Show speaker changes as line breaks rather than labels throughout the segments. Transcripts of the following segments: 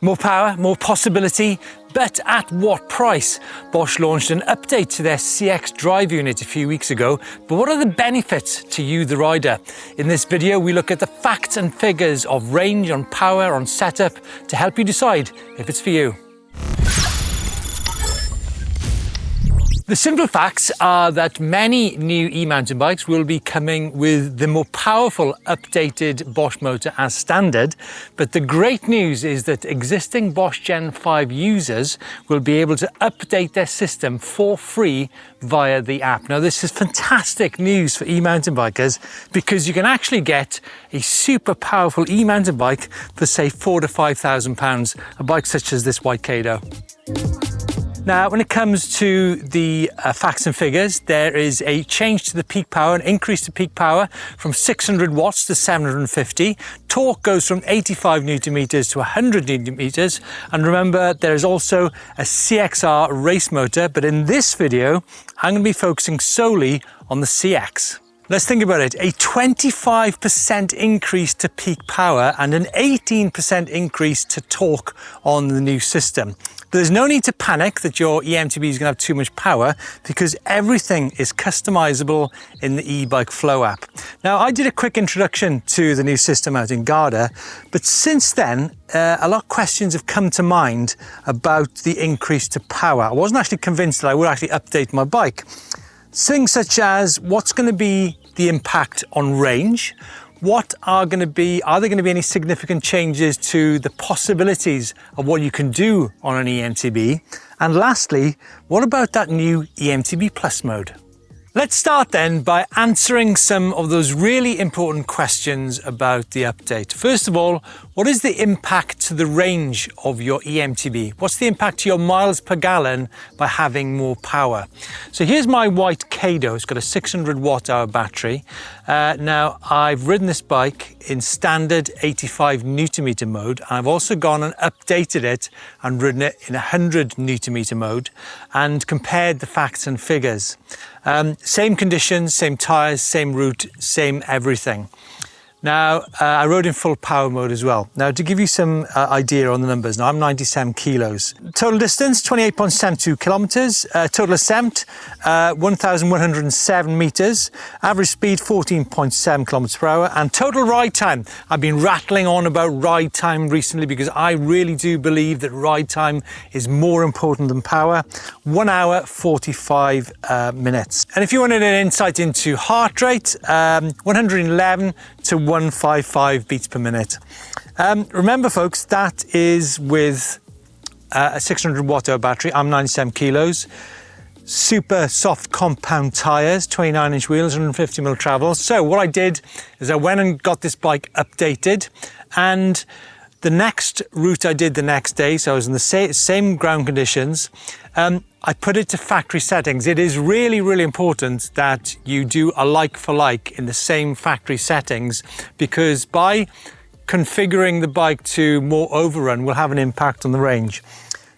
More power, more possibility, but at what price? Bosch launched an update to their CX drive unit a few weeks ago, but what are the benefits to you, the rider? In this video, we look at the facts and figures of range, on power, on setup, to help you decide if it's for you. The simple facts are that many new e-mountain bikes will be coming with the more powerful updated Bosch motor as standard, but the great news is that existing Bosch Gen 5 users will be able to update their system for free via the app. Now this is fantastic news for e-mountain bikers because you can actually get a super powerful e-mountain bike for say £4,000 to £5,000, a bike such as this white Kado. Now, when it comes to the facts and figures, there is a change to the peak power, an increase to peak power from 600 watts to 750. Torque goes from 85 Newton meters to 100 Newton meters. And remember, there is also a CXR race motor, but in this video, I'm going to be focusing solely on the CX. Let's think about it. A 25% increase to peak power and an 18% increase to torque on the new system. There's no need to panic that your eMTB is going to have too much power because everything is customizable in the eBike Flow app. Now, I did a quick introduction to the new system out in Garda, but since then, a lot of questions have come to mind about the increase to power. I wasn't actually convinced that I would actually update my bike. Things such as what's going to be the impact on range? Are there going to be any significant changes to the possibilities of what you can do on an eMTB? And lastly, what about that new eMTB Plus mode? Let's start then by answering some of those really important questions about the update. First of all, what is the impact to the range of your eMTB? What's the impact to your miles per gallon by having more power? So here's my white Kado. It's got a 600 watt-hour battery. Now, I've ridden this bike in standard 85 Newton meter mode. I've also gone and updated it and ridden it in 100 Newton meter mode and compared the facts and figures. Same conditions, same tyres, same route, same everything. Now, I rode in full power mode as well. Now, to give you some idea on the numbers, now I'm 97 kilos. Total distance, 28.72 kilometers. Total ascent, 1,107 meters. Average speed, 14.7 kilometers per hour. And total ride time, I've been rattling on about ride time recently because I really do believe that ride time is more important than power. 1 hour, 45 minutes. And if you wanted an insight into heart rate, 111 to 155 beats per minute. Remember folks, that is with a 600 watt-hour battery. I'm 97 kilos. Super soft compound tyres, 29-inch wheels, 150mm travel. So what I did is I went and got this bike updated, and the next route I did the next day, so I was in the same ground conditions, I put it to factory settings. It is really, really important that you do a like for like in the same factory settings, because by configuring the bike to more overrun will have an impact on the range.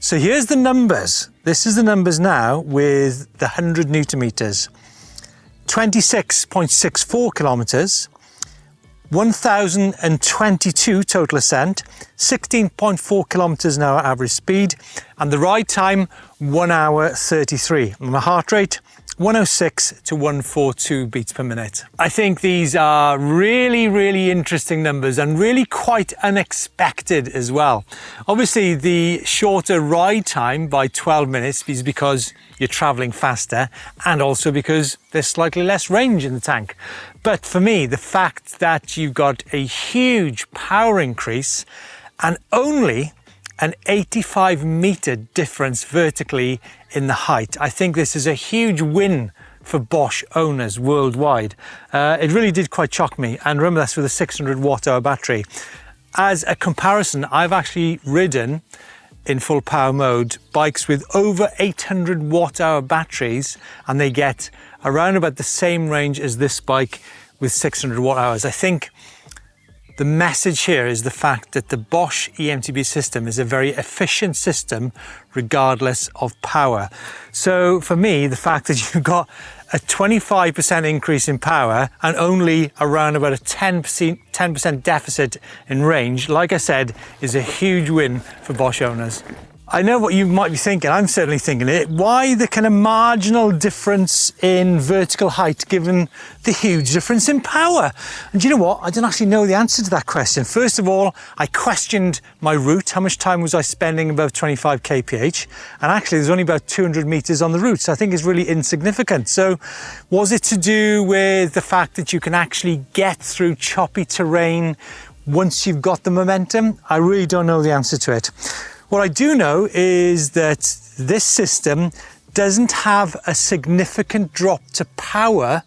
So here's the numbers. This is the numbers now with the 100 Newton meters. 26.64 kilometers. 1,022 total ascent, 16.4 kilometers an hour average speed, and the ride time 1 hour 33. And my heart rate 106 to 142 beats per minute. I think these are really, really interesting numbers and really quite unexpected as well. Obviously, the shorter ride time by 12 minutes is because you're traveling faster and also because there's slightly less range in the tank. But for me, the fact that you've got a huge power increase and only an 85 meter difference vertically in the height, I think this is a huge win for Bosch owners worldwide. It really did quite shock me. And remember, that's with a 600 watt-hour battery. As a comparison, I've actually ridden in full power mode bikes with over 800 watt-hour batteries, and they get around about the same range as this bike with 600 watt-hours. I think the message here is the fact that the Bosch eMTB system is a very efficient system regardless of power. So for me, the fact that you've got a 25% increase in power and only around about a 10% deficit in range, like I said, is a huge win for Bosch owners. I know what you might be thinking, I'm certainly thinking it. Why the kind of marginal difference in vertical height given the huge difference in power? And do you know what? I don't actually know the answer to that question. First of all, I questioned my route. How much time was I spending above 25 kph? And actually there's only about 200 meters on the route, so I think it's really insignificant. So was it to do with the fact that you can actually get through choppy terrain once you've got the momentum? I really don't know the answer to it. What I do know is that this system doesn't have a significant drop to power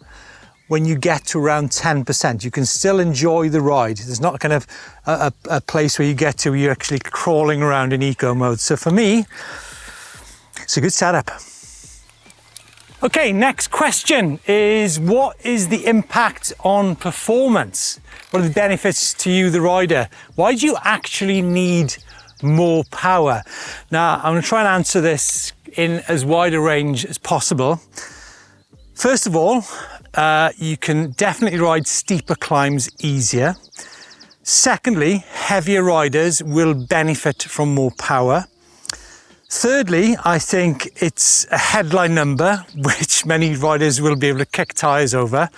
when you get to around 10%. You can still enjoy the ride. There's not kind of a place where you get to where you're actually crawling around in eco mode. So for me, it's a good setup. Okay, next question is, what is the impact on performance? What are the benefits to you, the rider? Why do you actually need more power? Now, I'm going to try and answer this in as wide a range as possible. First of all, you can definitely ride steeper climbs easier. Secondly, heavier riders will benefit from more power. Thirdly, I think it's a headline number, which many riders will be able to kick tyres over.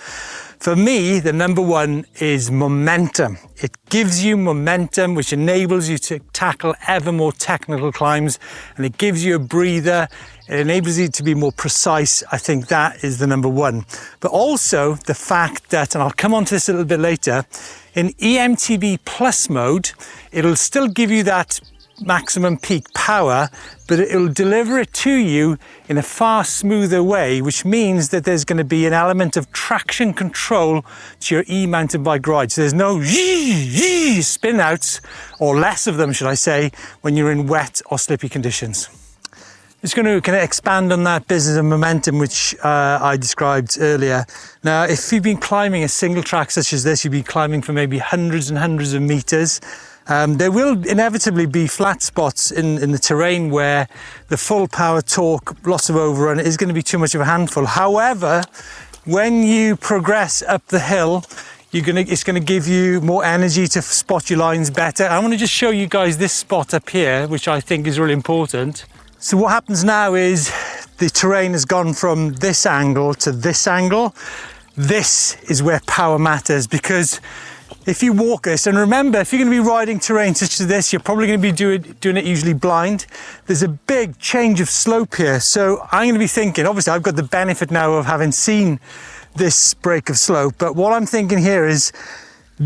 For me, the number one is momentum. It gives you momentum, which enables you to tackle ever more technical climbs, and it gives you a breather. It enables you to be more precise. I think that is the number one. But also the fact that, and I'll come on to this a little bit later, in eMTB Plus mode, it'll still give you that maximum peak power, but it'll deliver it to you in a far smoother way, which means that there's going to be an element of traction control to your e-mountain bike ride. So there's no spin outs, or less of them, should I say, when you're in wet or slippy conditions. Just going to kind of expand on that business of momentum, which I described earlier. Now, if you've been climbing a single track such as this, you've been climbing for maybe hundreds and hundreds of meters. There will inevitably be flat spots in the terrain where the full power torque, lots of overrun, is going to be too much of a handful. However, when you progress up the hill, it's going to give you more energy to spot your lines better. I want to just show you guys this spot up here, which I think is really important. So what happens now is the terrain has gone from this angle to this angle. This is where power matters, because if you walk this, and remember, if you're going to be riding terrain such as this, you're probably going to be doing it usually blind. There's a big change of slope here. So I'm going to be thinking, obviously I've got the benefit now of having seen this break of slope, but what I'm thinking here is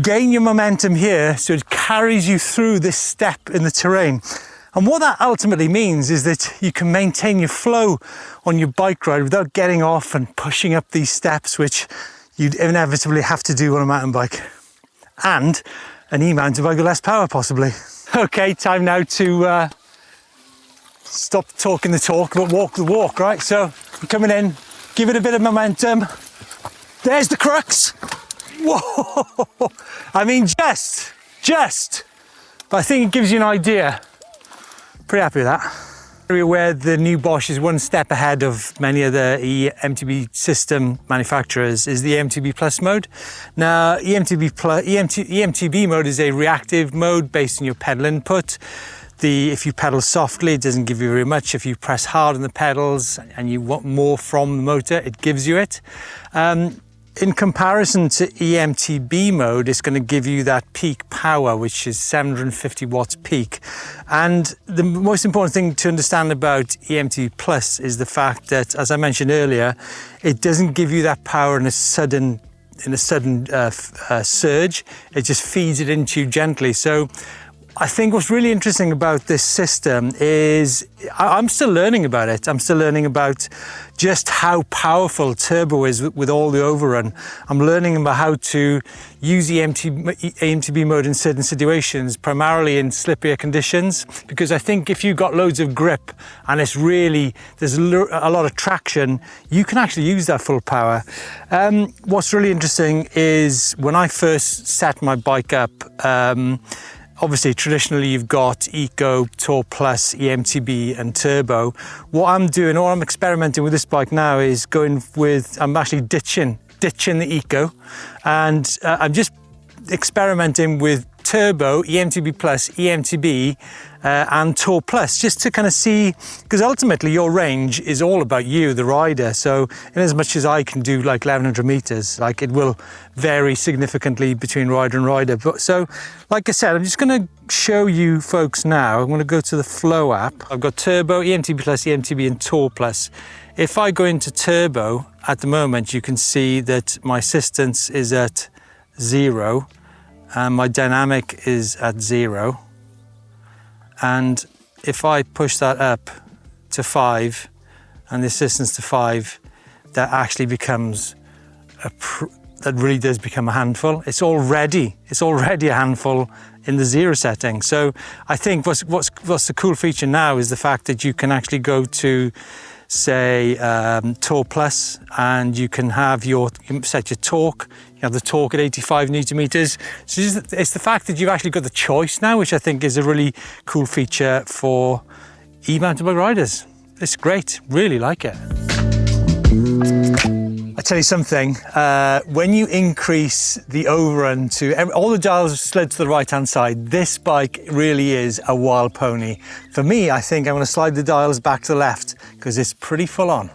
gain your momentum here so it carries you through this step in the terrain. And what that ultimately means is that you can maintain your flow on your bike ride without getting off and pushing up these steps, which you'd inevitably have to do on a mountain bike. And an e-mountain bike with less power, possibly. Okay, time now to stop talking the talk, but walk the walk, right? So I'm coming in, give it a bit of momentum. There's the crux. Whoa! I mean, just. But I think it gives you an idea. Pretty happy with that. Very aware the new Bosch is one step ahead of many of the eMTB system manufacturers is the eMTB Plus mode. Now, eMTB mode is a reactive mode based on your pedal input. If you pedal softly, it doesn't give you very much. If you press hard on the pedals and you want more from the motor, it gives you it. In comparison to eMTB mode, it's going to give you that peak power, which is 750 watts peak. And the most important thing to understand about eMTB Plus is the fact that, as I mentioned earlier, it doesn't give you that power in a sudden surge. It just feeds it into you gently. So I think what's really interesting about this system is I'm still learning about it. I'm still learning about just how powerful turbo is with all the overrun. I'm learning about how to use eMTB mode in certain situations, primarily in slippier conditions, because I think if you've got loads of grip and there's a lot of traction, you can actually use that full power. What's really interesting is when I first set my bike up, obviously traditionally you've got Eco, Tour Plus, eMTB and Turbo. What I'm doing, or I'm experimenting with this bike now is I'm actually ditching the Eco, and I'm just experimenting with Turbo, eMTB Plus, eMTB and Tour Plus, just to kind of see, because ultimately your range is all about you, the rider. So in as much as I can do like 1100 meters, like it will vary significantly between rider and rider. But so, like I said, I'm just going to show you folks now. I'm going to go to the Flow app. I've got Turbo, eMTB Plus, eMTB and Tour Plus. If I go into Turbo at the moment, you can see that my assistance is at 0 and my dynamic is at 0. And if I push that up to 5 and the assistance to 5, that actually becomes that really does become a handful. It's already a handful in the 0 setting. So I think what's the cool feature now is the fact that you can actually go to, say, Tour Plus, and you can have you set your torque. You have the torque at 85 Newton meters. So it's the fact that you've actually got the choice now, which I think is a really cool feature for e-mountain bike riders. It's great, really like it. I tell you something, when you increase the overrun to all the dials slid to the right-hand side, this bike really is a wild pony. For me, I think I'm going to slide the dials back to the left because it's pretty full on.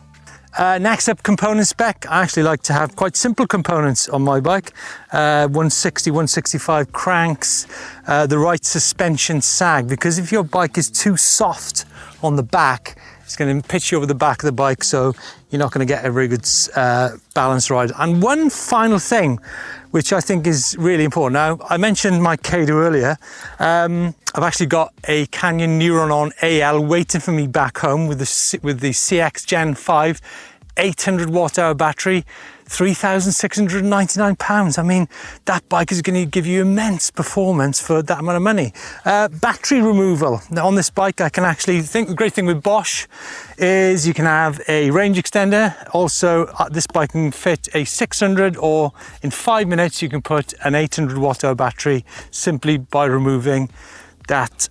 Next up, component spec. I actually like to have quite simple components on my bike. 160, 165 cranks, the right suspension sag, because if your bike is too soft on the back, it's going to pitch you over the back of the bike, so you're not going to get a very good balanced ride. And one final thing, which I think is really important. Now, I mentioned my Kado earlier. I've actually got a Canyon Neuron AL waiting for me back home with the CX Gen 5 800 watt hour battery, £3,699. I mean, that bike is going to give you immense performance for that amount of money. Battery removal. Now on this bike, I can actually think the great thing with Bosch is you can have a range extender. Also, this bike can fit a 600, or in 5 minutes, you can put an 800 watt hour battery simply by removing that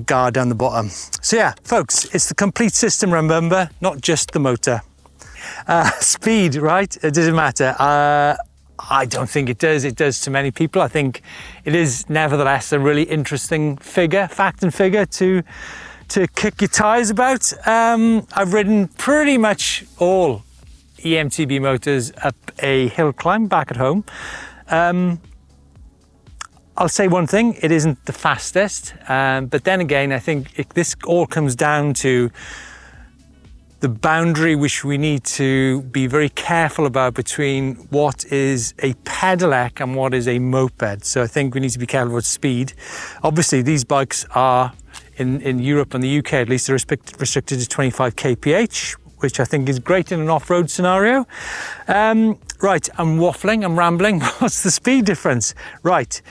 guard down the bottom. So yeah, folks, it's the complete system, remember, not just the motor. Speed, right? It doesn't matter. I don't think it does. It does to many people. I think it is nevertheless a really interesting fact and figure to kick your tires about. I've ridden pretty much all eMTB motors up a hill climb back at home. I'll say one thing, it isn't the fastest, but then again, I think this all comes down to the boundary which we need to be very careful about between what is a pedelec and what is a moped. So I think we need to be careful with speed. Obviously, these bikes are, in Europe and the UK at least, they're restricted to 25 kph, which I think is great in an off-road scenario. Right, I'm waffling, I'm rambling. What's the speed difference? Right.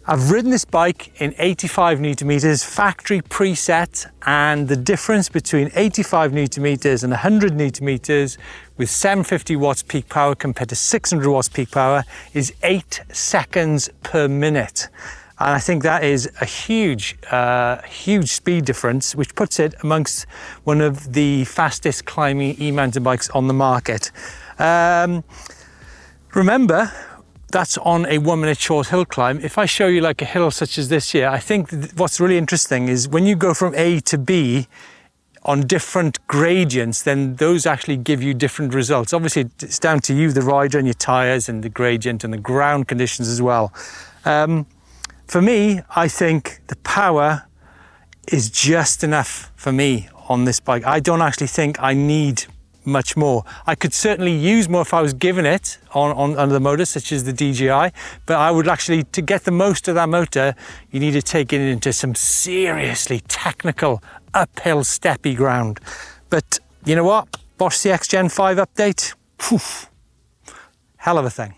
I've ridden this bike in 85 Newton meters, factory preset, and the difference between 85 Newton meters and 100 Newton meters with 750 watts peak power compared to 600 watts peak power is 8 seconds per minute. And I think that is a huge speed difference, which puts it amongst one of the fastest climbing e-mountain bikes on the market. Remember, that's on a 1 minute short hill climb. If I show you like a hill such as this here, I think what's really interesting is when you go from A to B on different gradients, then those actually give you different results. Obviously, it's down to you, the rider, and your tires, and the gradient, and the ground conditions as well. For me, I think the power is just enough for me on this bike. I don't actually think I need much more. I could certainly use more if I was given it on the motor, such as the DJI, but I would actually, to get the most of that motor, you need to take it into some seriously technical uphill steppy ground. But you know what? Bosch CX Gen 5 update, poof, hell of a thing.